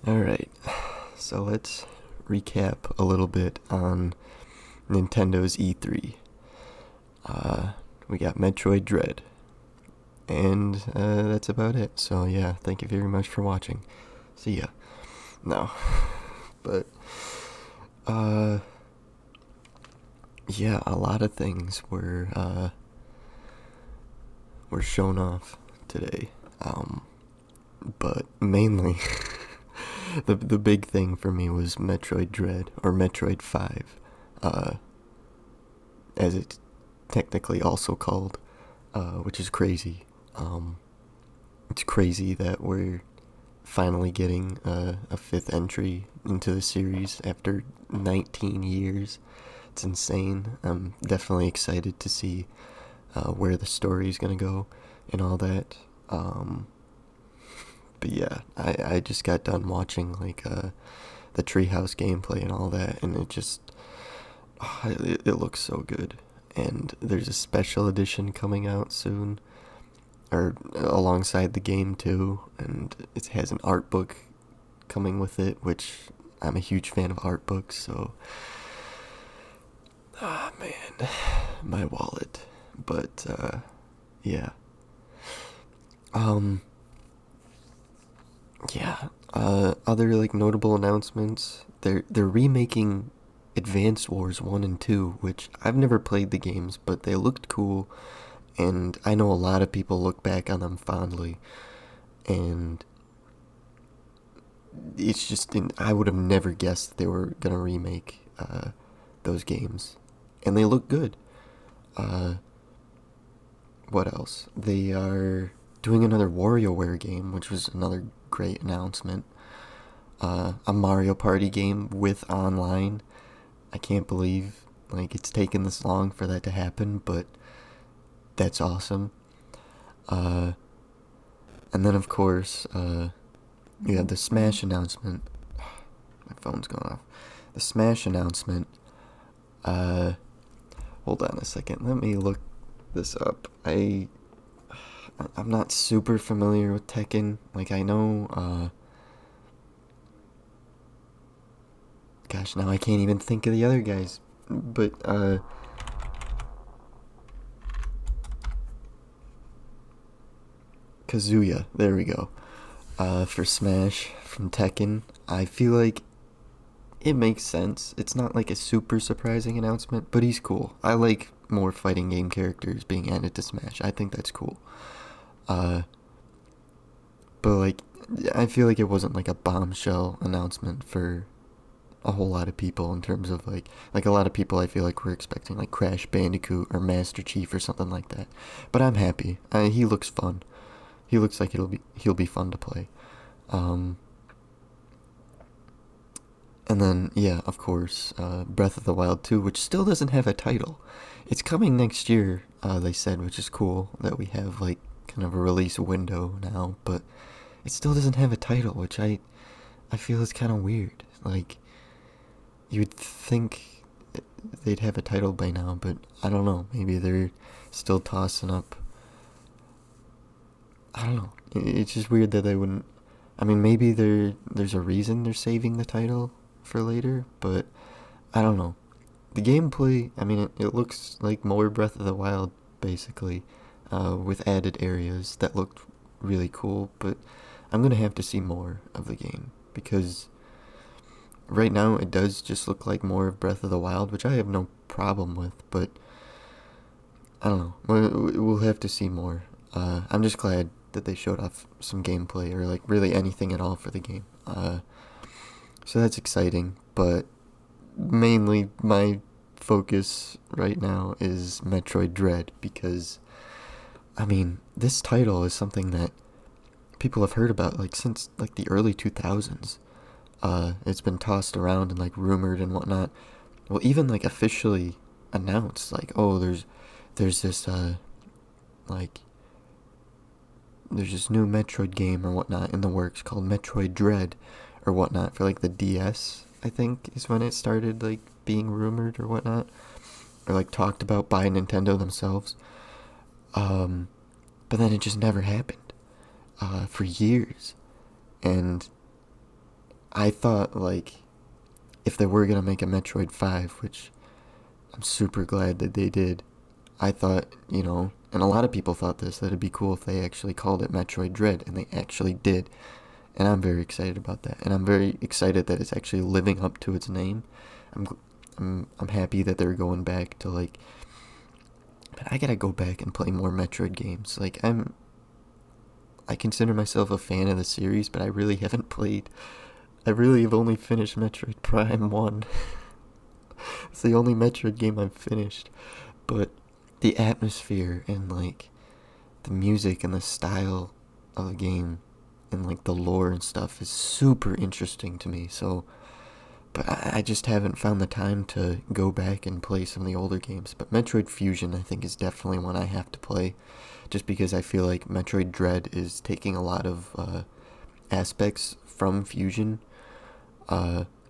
Alright, so let's recap a little bit on Nintendo's E3. Uh, we got Metroid Dread, and that's about it. So, yeah, thank you very much for watching. See ya. No. But, uh, yeah, a lot of things were shown off today. But mainly, the big thing for me was Metroid Dread, or Metroid 5, uh, as it's technically also called, which is crazy. It's crazy that we're finally getting a fifth entry into the series after 19 years. It's insane. I'm definitely excited to see where the story is gonna go and all that. But yeah, I just got done watching the treehouse gameplay and all that, and it looks so good. And there's a special edition coming out soon, or alongside the game too, and it has an art book coming with it, which I'm a huge fan of art books. So, ah man, my wallet. But yeah, um, yeah. Other like notable announcements. They're remaking Advanced Wars 1 and 2, which I've never played the games, but they looked cool, and I know a lot of people look back on them fondly, and it's just, I would have never guessed they were gonna remake those games, and they look good. Uh, what else? They are doing another WarioWare game, which was another great announcement. A Mario Party game with online. I can't believe it's taken this long for that to happen, but that's awesome. Uh, and then of course, you have the Smash announcement. My phone's going off. The Smash announcement. Uh, Hold on a second. Let me look this up. I'm not super familiar with Tekken. Like I know. Gosh, now I can't even think of the other guys. But Kazuya. There we go. For Smash from Tekken, I feel like it makes sense. It's not like a super surprising announcement, but he's cool. I like more fighting game characters being added to Smash. I think that's cool. Uh, but I feel like it wasn't like a bombshell announcement for a whole lot of people in terms of like a lot of people I feel like were expecting like Crash Bandicoot or Master Chief or something like that. But I'm happy. He looks fun. He looks like he'll be fun to play. Um, and then yeah, of course, Breath of the Wild 2, which still doesn't have a title. It's coming next year. They said, which is cool that we have like kind of a release window now, but it still doesn't have a title, which I feel is kind of weird. Like you'd think they'd have a title by now, but I don't know. Maybe they're still tossing up. I don't know. It's just weird that they wouldn't. I mean, maybe there's a reason they're saving the title for later, but I don't know. The gameplay, I mean, it looks like more Breath of the Wild, basically, with added areas that looked really cool, but I'm gonna have to see more of the game because right now it does just look like more of Breath of the Wild, which I have no problem with, but I don't know. We'll have to see more. I'm just glad that they showed off some gameplay or like really anything at all for the game. So that's exciting, but mainly my focus right now is Metroid Dread because I mean, this title is something that people have heard about like since like the early 2000s. It's been tossed around and like rumored and whatnot. Well, even like officially announced, like, oh, there's this like there's this new Metroid game or whatnot in the works called Metroid Dread or whatnot for like the DS. I think is when it started like being rumored or whatnot, or like talked about by Nintendo themselves. Um, but then it just never happened for years, and I thought, like, if they were gonna make a Metroid 5, which I'm super glad that they did, I thought, and a lot of people thought this, that it'd be cool if they actually called it Metroid Dread, and they actually did. And I'm very excited about that. And I'm very excited that it's actually living up to its name. I'm, I'm happy that they're going back to, like, but I gotta go back and play more Metroid games. Like, I consider myself a fan of the series, but I really haven't played. I really have only finished Metroid Prime 1. It's the only Metroid game I've finished. But the atmosphere and, like, the music and the style of the game and, like, the lore and stuff is super interesting to me. So, but I just haven't found the time to go back and play some of the older games. But Metroid Fusion, I think, is definitely one I have to play, just because I feel like Metroid Dread is taking a lot of aspects from Fusion,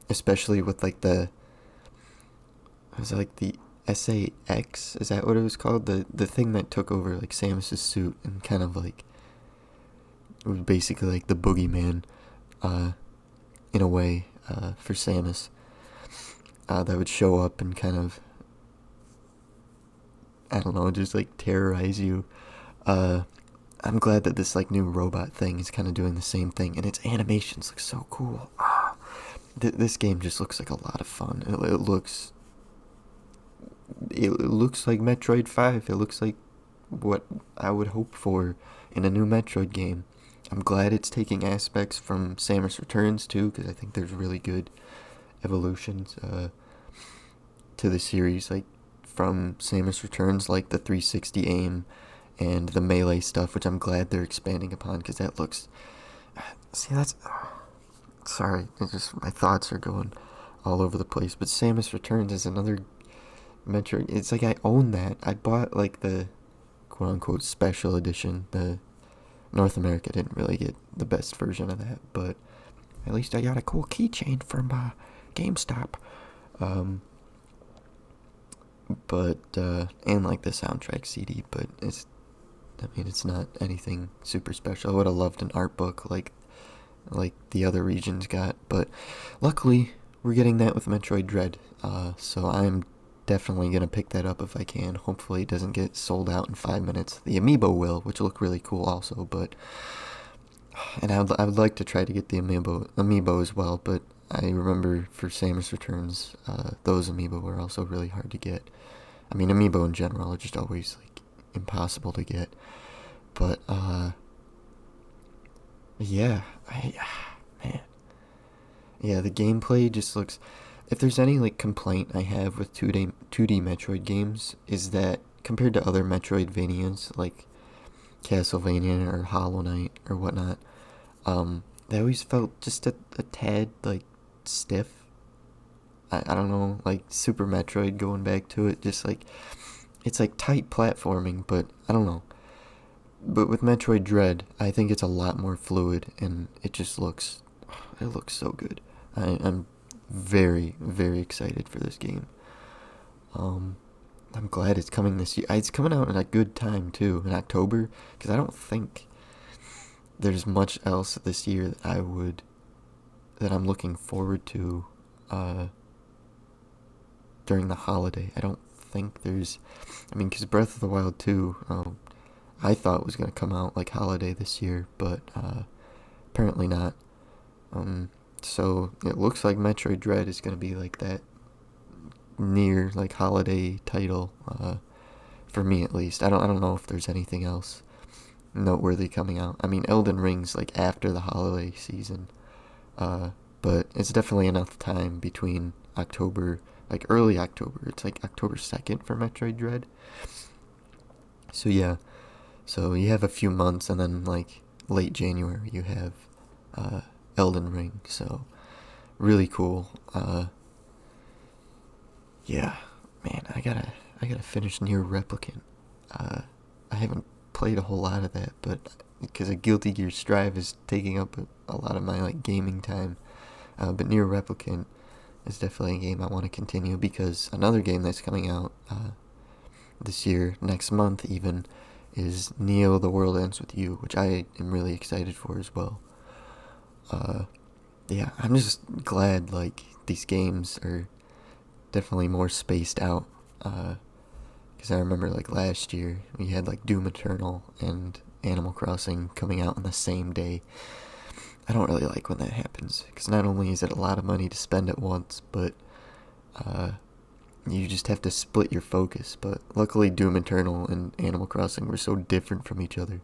especially with, like, the SAX, is that what it was called? The thing that took over, like, Samus's suit and kind of, like, it was basically like the boogeyman, in a way, for Samus, that would show up and kind of, I don't know, just, like, terrorize you. I'm glad that this, like, new robot thing is kind of doing the same thing, and its animations look so cool. This game just looks like a lot of fun. It looks like Metroid 5. It looks like what I would hope for in a new Metroid game. I'm glad it's taking aspects from Samus Returns too, because I think there's really good evolutions to the series, like from Samus Returns, like the 360 aim and the melee stuff, which I'm glad they're expanding upon, because that looks. See, that's. Sorry, it's just my thoughts are going all over the place. But Samus Returns is another Metroid. It's like I own that. I bought, like, the quote unquote special edition. The North America didn't really get the best version of that, but at least I got a cool keychain from GameStop. But and, like, the soundtrack CD, but it's not anything super special. I would have loved an art book like the other regions got, but luckily we're getting that with Metroid Dread. So I'm definitely gonna pick that up if I can. Hopefully it doesn't get sold out in 5 minutes. The amiibo will, which look really cool also, but and I would like to try to get the amiibo as well, but I remember for Samus Returns, those amiibo were also really hard to get. I mean, amiibo in general are just always, like, impossible to get. But yeah, man, yeah, the gameplay just looks. If there's any, like, complaint I have with 2D Metroid games, is that compared to other Metroidvanias like Castlevania or Hollow Knight or whatnot, they always felt just a tad, like, stiff. I don't know, like Super Metroid, going back to it, just like it's like tight platforming, but I don't know. But with Metroid Dread, I think it's a lot more fluid, and it looks so good. I'm very, very excited for this game. I'm glad it's coming this year. It's coming out in a good time too, in October, because I don't think there's much else this year that I'm looking forward to during the holiday. I don't think there's. I mean, because Breath of the Wild 2, I thought was going to come out, like, holiday this year, but apparently not. So it looks like Metroid Dread is going to be, like, that near, like, holiday title, for me at least. I don't know if there's anything else noteworthy coming out. I mean, Elden Ring's, like, after the holiday season, but it's definitely enough time between October, like early October. It's like October 2nd for Metroid Dread. So yeah, so you have a few months, and then, like, late January you have Elden Ring. So really cool. Yeah, man, I gotta finish Near Replicant. I haven't played a whole lot of that, but because a Guilty Gear Strive is taking up a lot of my, like, gaming time. But Near Replicant is definitely a game I want to continue, because another game that's coming out this year, next month even, is Neo: The World Ends With You, which I am really excited for as well. yeah, I'm just glad like these games are definitely more spaced out. Because I remember like last year we had like Doom Eternal and Animal Crossing coming out on the same day. I don't really like when that happens because not only is it a lot of money to spend at once, but uh, you just have to split your focus. But luckily, Doom Eternal and Animal Crossing were so different from each other.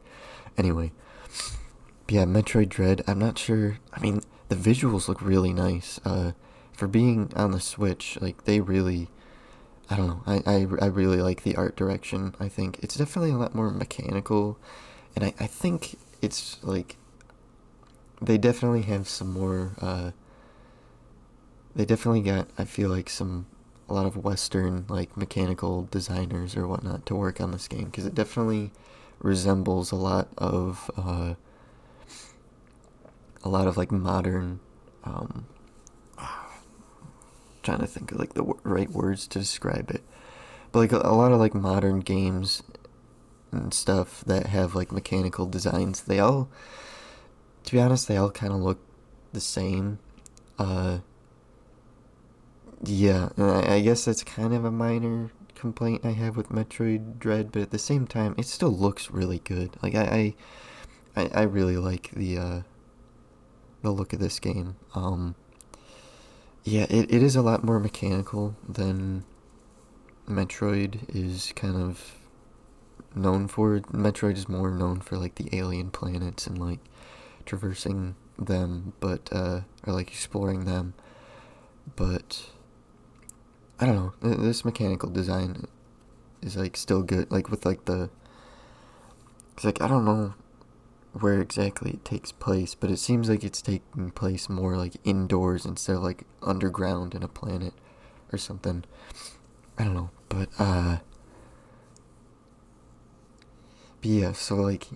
Anyway, yeah, Metroid Dread. I'm not sure. I mean, the visuals look really nice. For being on the Switch, like they really. I don't know. I really like the art direction. I think it's definitely a lot more mechanical, and I think it's like they definitely have some more. They definitely got, I feel like, a lot of Western like mechanical designers or whatnot to work on this game because it definitely resembles a lot of like modern. Um, Trying to think of like the right words to describe it, but like a lot of like modern games and stuff that have like mechanical designs. They all, to be honest, they all kind of look the same. Uh, Yeah, and I guess that's kind of a minor complaint I have with Metroid Dread, but at the same time, it still looks really good. Like I really like the look of this game. Yeah, it is a lot more mechanical than Metroid is kind of known for. Metroid is more known for like the alien planets and like traversing them, but or like exploring them. But I don't know. This mechanical design is like still good. Like with like the, it's like I don't know where exactly it takes place, but it seems like it's taking place more like indoors instead of like underground in a planet or something. I don't know, but yeah. So like,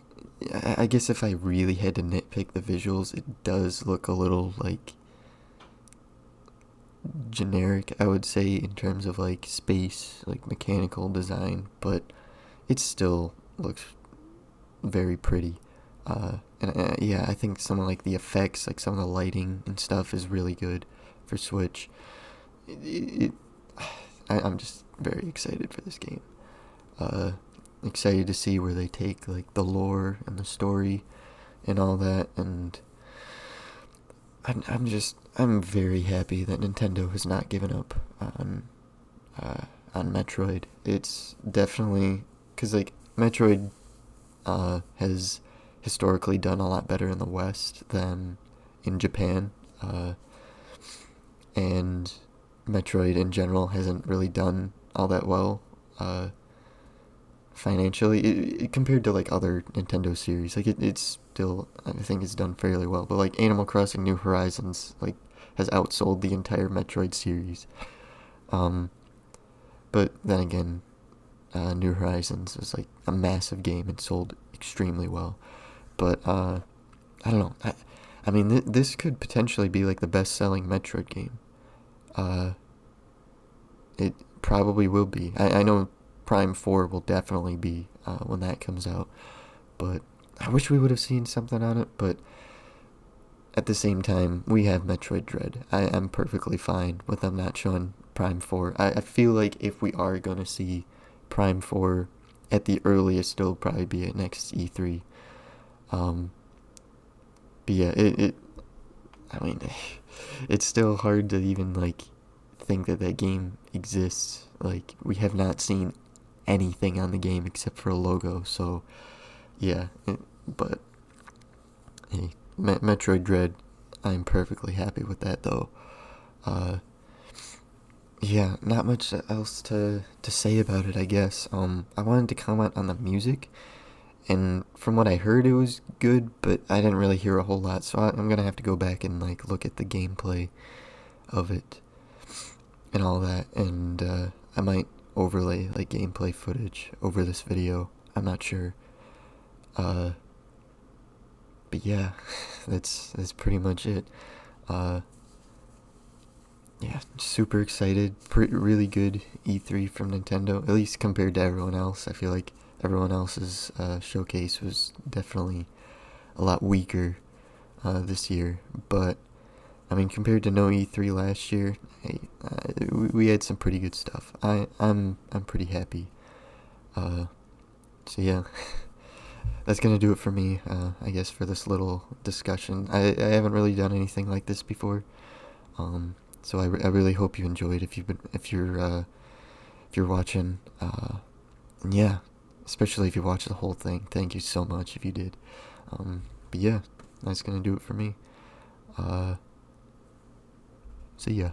I guess if I really had to nitpick the visuals, it does look a little like generic, I would say, in terms of like space, like mechanical design, but it still looks very pretty. And yeah, I think some of like the effects, like some of the lighting and stuff, is really good for Switch. It I'm just very excited for this game. Uh, Excited to see where they take like the lore and the story and all that, and I'm very happy that Nintendo has not given up on Metroid. It's definitely because like Metroid has historically done a lot better in the West than in Japan, and Metroid in general hasn't really done all that well financially compared to like other Nintendo series. Like it's still, I think it's done fairly well, but like Animal Crossing New Horizons like has outsold the entire Metroid series. Um, but then again, New Horizons is like a massive game and sold extremely well. But I don't know. I mean, this could potentially be like the best-selling Metroid game. Uh, it probably will be. I know Prime 4 will definitely be when that comes out. But I wish we would have seen something on it. But at the same time, we have Metroid Dread. I'm perfectly fine with them not showing Prime 4. I feel like if we are going to see Prime 4 at the earliest, it'll probably be at next E3. Um, but yeah, I mean, it's still hard to even like think that that game exists. Like we have not seen anything on the game except for a logo. So yeah, but hey, Metroid Dread, I'm perfectly happy with that though. Uh, yeah, not much else to say about it, I guess. I wanted to comment on the music, and from what I heard, it was good, but I didn't really hear a whole lot, so I'm gonna have to go back and like look at the gameplay of it and all that, and I might overlay like gameplay footage over this video. I'm not sure. Uh, but yeah, that's pretty much it. Uh, yeah, super excited. Really good E3 from Nintendo, at least compared to everyone else. I feel like everyone else's showcase was definitely a lot weaker this year, but I mean, compared to no E3 last year, hey, we had some pretty good stuff. I'm pretty happy. Uh, so yeah, that's gonna do it for me. I guess for this little discussion. I haven't really done anything like this before. So I really hope you enjoyed. If you're watching, and yeah, especially if you watched the whole thing. Thank you so much if you did. But yeah, that's gonna do it for me. Uh, so yeah.